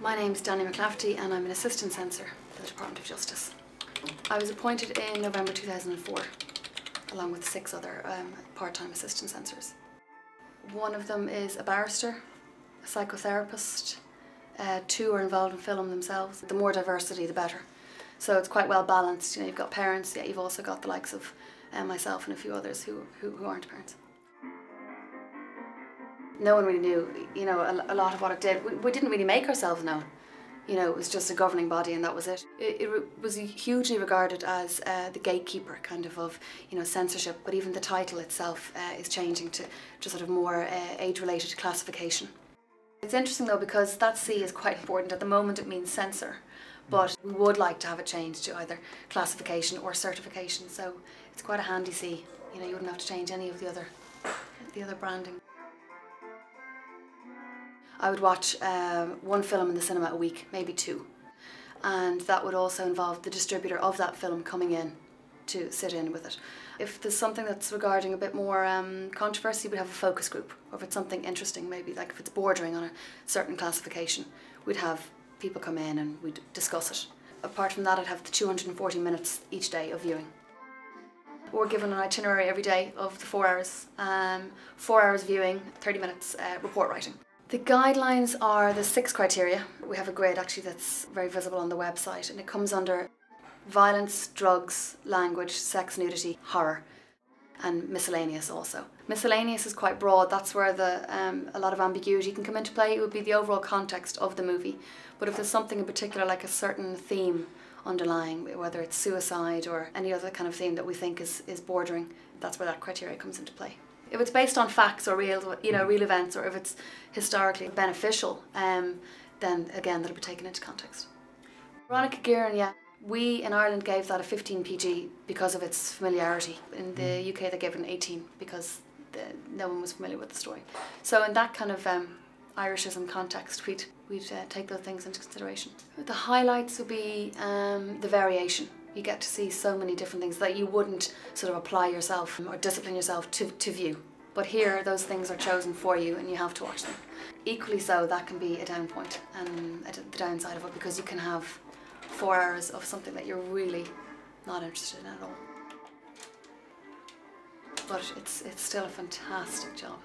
My name's Danny McLafferty and I'm an assistant censor for the Department of Justice. I was appointed in November 2004 along with 6 other part-time assistant censors. One of them is a barrister, a psychotherapist, 2 are involved in film themselves. The more diversity the better. So it's quite well balanced. You know, you've got parents, yet you've also got the likes of myself and a few others who aren't parents. No one really knew, you know, a lot of what it did. We didn't really make ourselves known. You know, it was just a governing body and that was it. It was hugely regarded as the gatekeeper kind of you know, censorship, but even the title itself is changing to sort of more age-related classification. It's interesting though because that C is quite important. At the moment it means censor, but we would like to have it changed to either classification or certification, so it's quite a handy C. You know, you wouldn't have to change any of the other branding. I would watch 1 film in the cinema a week, maybe 2. And that would also involve the distributor of that film coming in to sit in with it. If there's something that's regarding a bit more controversy, we'd have a focus group. Or if it's something interesting, maybe like if it's bordering on a certain classification, we'd have people come in and we'd discuss it. Apart from that, I'd have the 240 minutes each day of viewing. We're given an itinerary every day of the 4 hours. 4 hours viewing, 30 minutes report writing. The guidelines are the 6 criteria. We have a grid actually that's very visible on the website and it comes under violence, drugs, language, sex, nudity, horror and miscellaneous also. Miscellaneous is quite broad, that's where a lot of ambiguity can come into play. It would be the overall context of the movie, but if there's something in particular like a certain theme underlying, whether it's suicide or any other kind of theme that we think is bordering, that's where that criteria comes into play. If it's based on facts or real events, or if it's historically beneficial, then again that'll be taken into context. Veronica Guerin, yeah. We in Ireland gave that a 15 PG because of its familiarity. In the UK they gave it an 18 because no one was familiar with the story. So in that kind of Irishism context, we'd take those things into consideration. The highlights would be the variation. You get to see so many different things that you wouldn't sort of apply yourself or discipline yourself to view. But here, those things are chosen for you and you have to watch them. Equally so, that can be a down point and the downside of it, because you can have 4 hours of something that you're really not interested in at all. But it's still a fantastic job.